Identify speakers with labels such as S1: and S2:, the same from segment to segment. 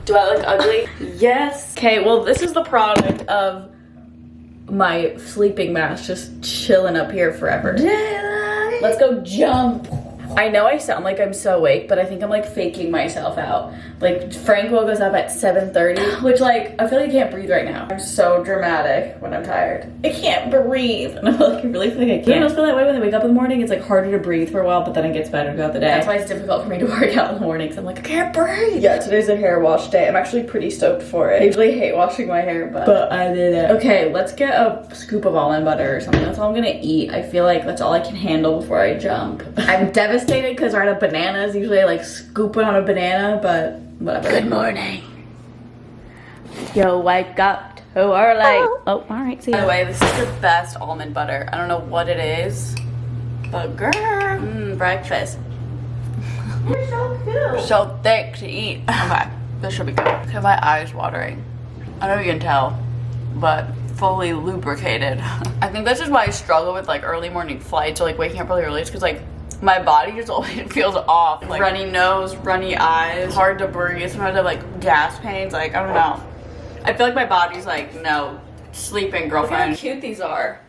S1: Do I look ugly? Yes. Okay, well this is the product of my sleeping mask just chilling up here forever. Let's go jump. I know I sound like I'm so awake, but I think I'm like faking myself out. Like Frank woke us up at 7:30, which like I feel like I can't breathe right now. I'm so dramatic when I'm tired. I can't breathe. And I really feel like I can't. You don't feel that way when they wake up in the morning? It's like harder to breathe for a while, but then it gets better throughout the day. That's why it's difficult for me to work out in the morning, because I'm like, I can't breathe. Yeah, today's a hair wash day. I'm actually pretty stoked for it. I usually hate washing my hair, but I did it. Okay, let's get a scoop of almond butter or something. That's all I'm gonna eat. I feel like that's all I can handle before I jump. I'm devastated because we're out of bananas. Usually I like scoop it on a banana, but whatever. Good morning. Yo, wake up too early. Oh, all right, see ya. By the way, this is the best almond butter. I don't know what it is, but girl, breakfast. You're so cute. So thick to eat. Okay, this should be good. Look at my eyes watering. I don't know if you can tell, but fully lubricated. I think that's just why I struggle with like early morning flights or like waking up really early. It's because like my body just always feels off. Like runny nose, runny eyes, hard to breathe. Sometimes I have like gas pains. Like, I don't know. I feel like my body's like, no, sleeping, girlfriend. Look how cute these are.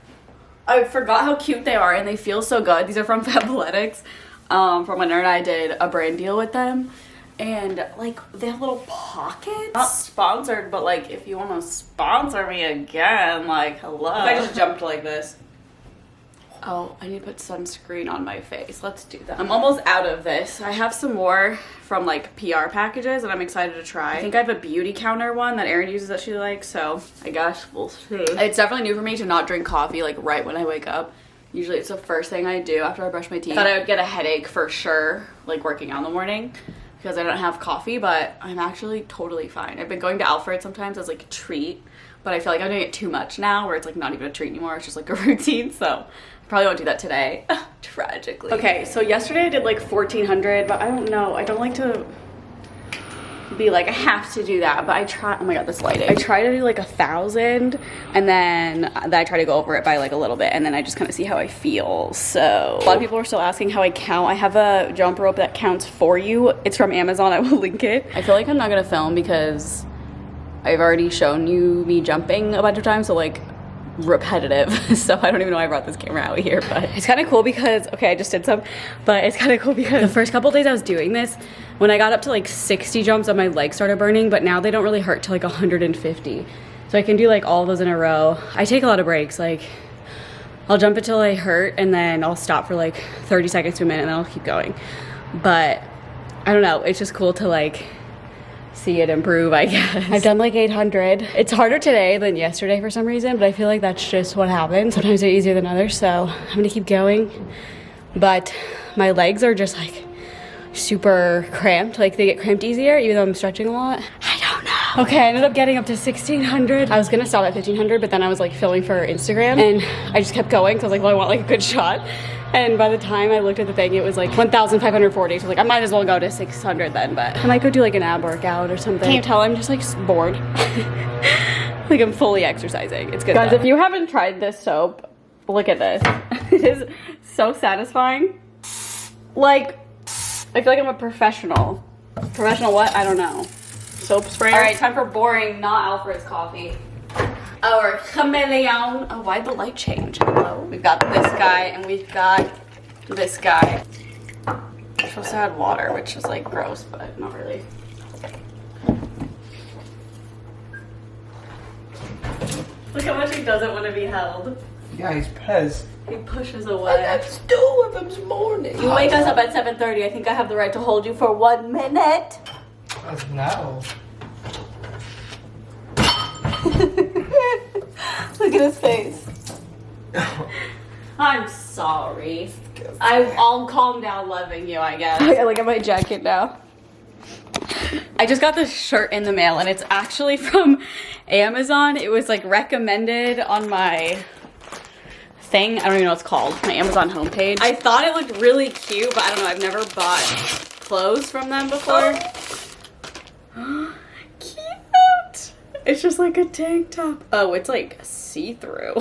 S1: I forgot how cute they are and they feel so good. These are from Fabletics. From when Nerd and I did a brand deal with them. And like they have little pockets. Not sponsored, but like if you want to sponsor me again, like hello. If I just jumped like this. Oh, I need to put sunscreen on my face. Let's do that. I'm almost out of this. I have some more from like PR packages that I'm excited to try. I think I have a beauty counter one that Erin uses that she likes, so I guess we'll see. It's definitely new for me to not drink coffee like right when I wake up. Usually it's the first thing I do after I brush my teeth. I thought I would get a headache for sure, like working out in the morning, because I don't have coffee, but I'm actually totally fine. I've been going to Alfred sometimes as like a treat, but I feel like I'm doing it too much now where it's like not even a treat anymore. It's just like a routine, so probably won't do that today. Tragically. Okay, so yesterday I did like 1,400, but I don't know. I don't like to be like, I have to do that, but I try. Oh my god, this lighting. I try to do like 1,000, and then I try to go over it by like a little bit, and then I just kind of see how I feel. So a lot of people are still asking how I count. I have a jump rope that counts for you. It's from Amazon. I will link it. I feel like I'm not gonna film because I've already shown you me jumping a bunch of times, so like repetitive. So I don't even know why I brought this camera out here, but it's kind of cool because, okay, I just did some, but it's kind of cool because the first couple days I was doing this, when I got up to like 60 jumps, my legs started burning, but now they don't really hurt till like 150. So I can do like all of those in a row. I take a lot of breaks. Like I'll jump until I hurt and then I'll stop for like 30 seconds to a minute and then I'll keep going. But I don't know, it's just cool to like see it improve, I guess. I've done like 800. It's harder today than yesterday for some reason, but I feel like that's just what happens. Sometimes they're easier than others, so I'm gonna keep going. But my legs are just like super cramped. Like they get cramped easier even though I'm stretching a lot. I don't know. Okay, I ended up getting up to 1,600. I was gonna stop at 1,500, but then I was like filming for Instagram and I just kept going because I was like, well, I want like a good shot. And by the time I looked at the thing, it was like 1,540. So like, I might as well go to 600 then, but I might go do like an ab workout or something. Can't tell, I'm just like bored. Like I'm fully exercising. It's good. Guys, if you haven't tried this soap, look at this. It is so satisfying. Like, I feel like I'm a professional. Professional what? I don't know. Soap sprayer. All right, time for boring, not Alfred's coffee. Our chameleon. Oh, why'd the light change? Hello. We've got this guy and we've got this guy. We're supposed to add water, which is like gross, but not really. Look how much he doesn't want to be held.
S2: Yeah, he's pissed.
S1: He pushes away.
S2: I got to do with him this morning.
S1: You wake us up at 7:30. I think I have the right to hold you for 1 minute.
S2: No.
S1: Look at his face. I'm sorry. I'll calm down loving you, I guess. Okay, look at my jacket now. I just got this shirt in the mail and it's actually from Amazon. It was like recommended on my thing. I don't even know what it's called. My Amazon homepage. I thought it looked really cute, but I don't know. I've never bought clothes from them before. Cute. It's just like a tank top. Oh, it's like see-through.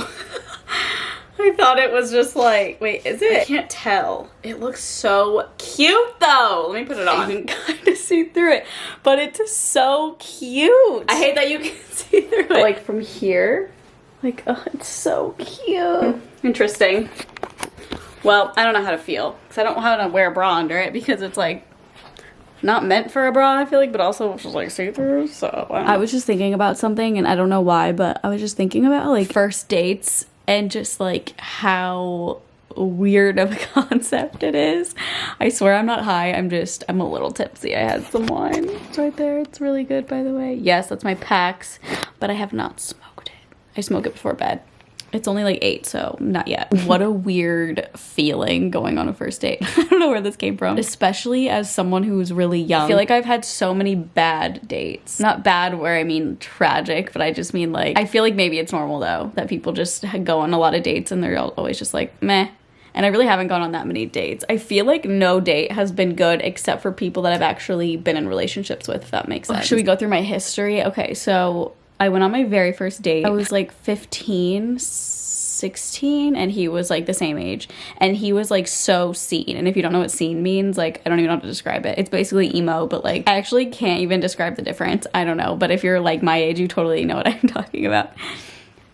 S1: I thought it was just like, wait, is it? I can't tell. It looks so cute though. Let me put it on. You can kind of see through it, but it's so cute. I hate that you can see through it. Like from here, like, oh, it's so cute. Interesting. Well, I don't know how to feel because I don't know how to wear a bra under it because it's like not meant for a bra, I feel like, but also it's just like see-through, so I was just thinking about something, and I don't know why, but I was just thinking about like first dates and just like how weird of a concept it is. I swear I'm not high, I'm a little tipsy. I had some wine. It's right there. It's really good, by the way. Yes, that's my Pax, but I have not smoked it. I smoke it before bed. It's only like 8, so not yet. What a weird feeling going on a first date. I don't know where this came from. Especially as someone who's really young. I feel like I've had so many bad dates. Not bad where I mean tragic, but I just mean like, I feel like maybe it's normal though, that people just go on a lot of dates and they're always just like, meh. And I really haven't gone on that many dates. I feel like no date has been good except for people that I've actually been in relationships with, if that makes sense. Should we go through my history? Okay, so I went on my very first date. I was like 15, 16, and he was like the same age. And he was like so scene. And if you don't know what scene means, like, I don't even know how to describe it. It's basically emo, but like, I actually can't even describe the difference. I don't know. But if you're like my age, you totally know what I'm talking about.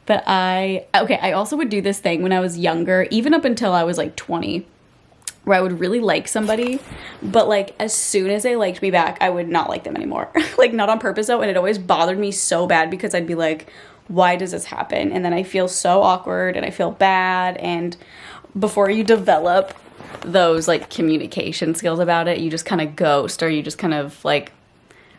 S1: But I also would do this thing when I was younger, even up until I was like 20, where I would really like somebody, but like as soon as they liked me back, I would not like them anymore. Like not on purpose though, and it always bothered me so bad because I'd be like, why does this happen? And then I feel so awkward and I feel bad, and before you develop those like communication skills about it, you just kind of ghost, or you just kind of like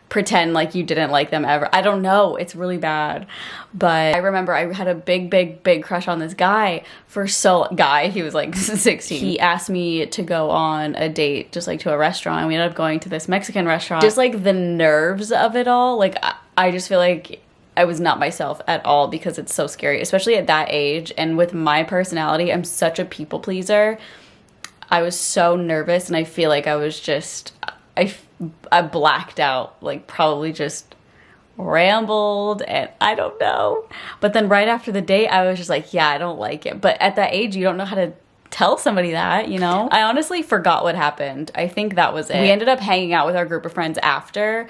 S1: pretend like you didn't like them ever. I don't know, it's really bad. But I remember I had a big crush on this guy he was like 16. He asked me to go on a date, just like to a restaurant, and we ended up going to this Mexican restaurant. Just like the nerves of it all, like I just feel like I was not myself at all because it's so scary, especially at that age. And with my personality, I'm such a people pleaser. I was so nervous, and I feel like I was just, I blacked out, like probably just rambled, and I don't know. But then right after the date, I was just like, yeah, I don't like it. But at that age, you don't know how to tell somebody that, you know? I honestly forgot what happened. I think that was it. We ended up hanging out with our group of friends after,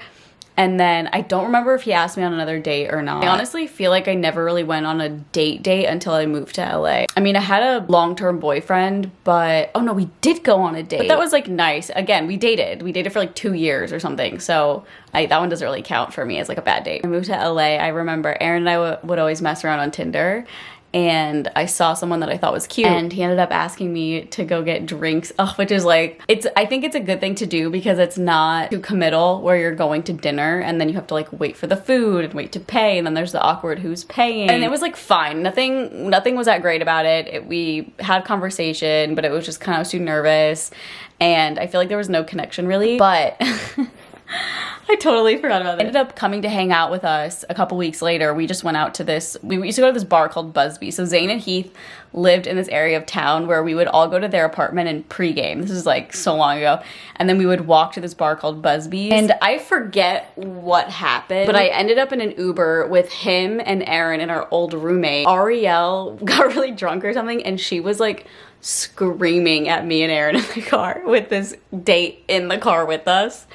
S1: and then I don't remember if he asked me on another date or not. I honestly feel like I never really went on a date until I moved to LA. I mean, I had a long-term boyfriend, but, oh no, we did go on a date. But that was like nice. Again, we dated for like 2 years or something. So that one doesn't really count for me as like a bad date. I moved to LA. I remember Aaron and I would always mess around on Tinder. And I saw someone that I thought was cute, and he ended up asking me to go get drinks, which is like, I think it's a good thing to do because it's not too committal where you're going to dinner and then you have to like wait for the food and wait to pay, and then there's the awkward who's paying. And it was like fine. Nothing was that great about it. We had conversation, but it was just kind of, I was too nervous, and I feel like there was no connection really, but I totally forgot about that. Ended up coming to hang out with us a couple weeks later. We just went out to we used to go to this bar called Busby. So Zane and Heath lived in this area of town where we would all go to their apartment and pregame. This is like so long ago. And then we would walk to this bar called Busby. And I forget what happened, but I ended up in an Uber with him and Aaron and our old roommate. Ariel got really drunk or something, and she was like screaming at me and Aaron in the car with this date in the car with us.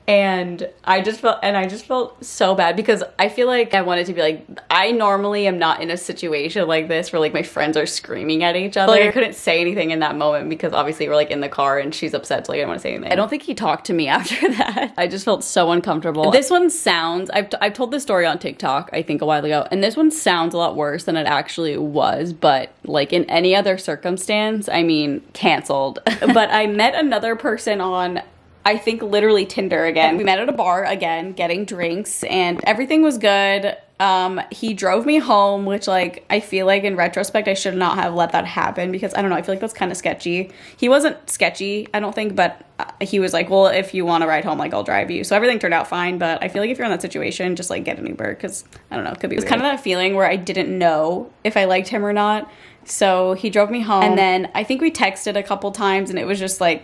S1: And I just felt so bad because I feel like I wanted to be like, I normally am not in a situation like this where like my friends are screaming at each other. Like I couldn't say anything in that moment because obviously we're like in the car and she's upset, so like, I didn't want to say anything. I don't think he talked to me after that. I just felt so uncomfortable. This one sounds, I've told this story on TikTok, I think a while ago, and this one sounds a lot worse than it actually was, but like in any other circumstance, I mean, canceled. But I met another person on, I think literally Tinder again. We met at a bar again, getting drinks, and everything was good. He drove me home, which like, I feel like in retrospect, I should not have let that happen because I don't know, I feel like that's kind of sketchy. He wasn't sketchy, I don't think, but he was like, well, if you want to ride home, like I'll drive you. So everything turned out fine, but I feel like if you're in that situation, just like get an Uber because I don't know, it could be weird. It's kind of that feeling where I didn't know if I liked him or not. So he drove me home, and then I think we texted a couple times, and it was just like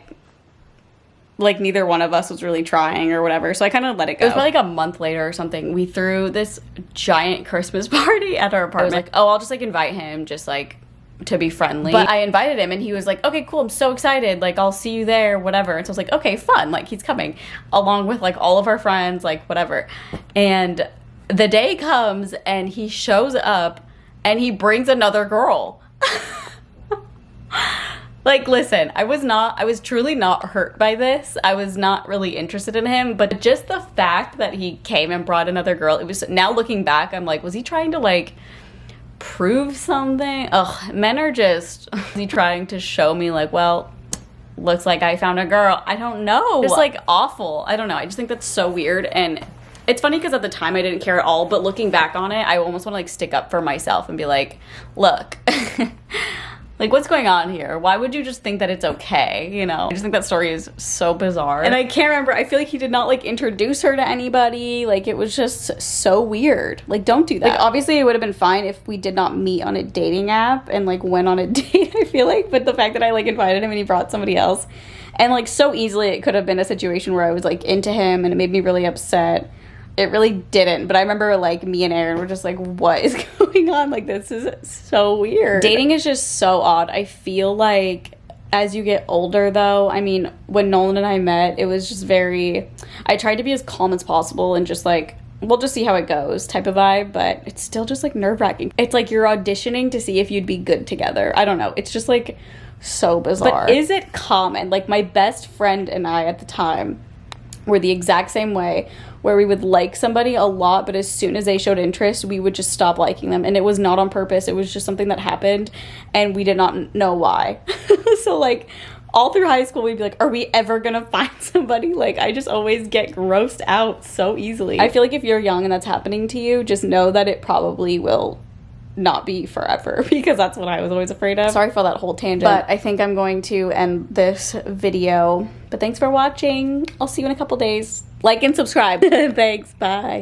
S1: neither one of us was really trying or whatever, so I kind of let it go. It was probably like a month later or something. We threw this giant Christmas party at our apartment. I was like, oh, I'll just like invite him just like to be friendly. But I invited him and he was like, okay, cool, I'm so excited. Like, I'll see you there, whatever. And so I was like, okay, fun. Like, he's coming along with like all of our friends, like whatever. And the day comes and he shows up and he brings another girl. Like, listen, I was truly not hurt by this. I was not really interested in him, but just the fact that he came and brought another girl, it was, now looking back, I'm like, was he trying to like prove something? Ugh, men are just, is he trying to show me like, well, looks like I found a girl? I don't know. Just like awful. I don't know. I just think that's so weird. And it's funny because at the time I didn't care at all, but looking back on it, I almost want to like stick up for myself and be like, look, like, what's going on here? Why would you just think that it's okay? You know, I just think that story is so bizarre. And I can't remember. I feel like he did not like introduce her to anybody. Like, it was just so weird. Like, don't do that. Like, obviously it would have been fine if we did not meet on a dating app and like went on a date, I feel like. But the fact that I like invited him and he brought somebody else, and like so easily it could have been a situation where I was like into him and it made me really upset. It really didn't, but I remember like me and Aaron were just like, what is going on? Like, this is so weird. Dating is just so odd. I feel like as you get older though, I mean, when Nolan and I met, it was just I tried to be as calm as possible and just like, we'll just see how it goes type of vibe, but it's still just like nerve-wracking. It's like you're auditioning to see if you'd be good together. I don't know. It's just like so bizarre. But is it common? Like, my best friend and I at the time were the exact same way, where we would like somebody a lot, but as soon as they showed interest, we would just stop liking them. And it was not on purpose. It was just something that happened, and we did not know why. So, like, all through high school, we'd be like, are we ever gonna find somebody? Like, I just always get grossed out so easily. I feel like if you're young and that's happening to you, just know that it probably will not be forever, because that's what I was always afraid of. Sorry for that whole tangent, but I think I'm going to end this video. But thanks for watching. I'll see you in a couple days. Like and subscribe. Thanks. Bye.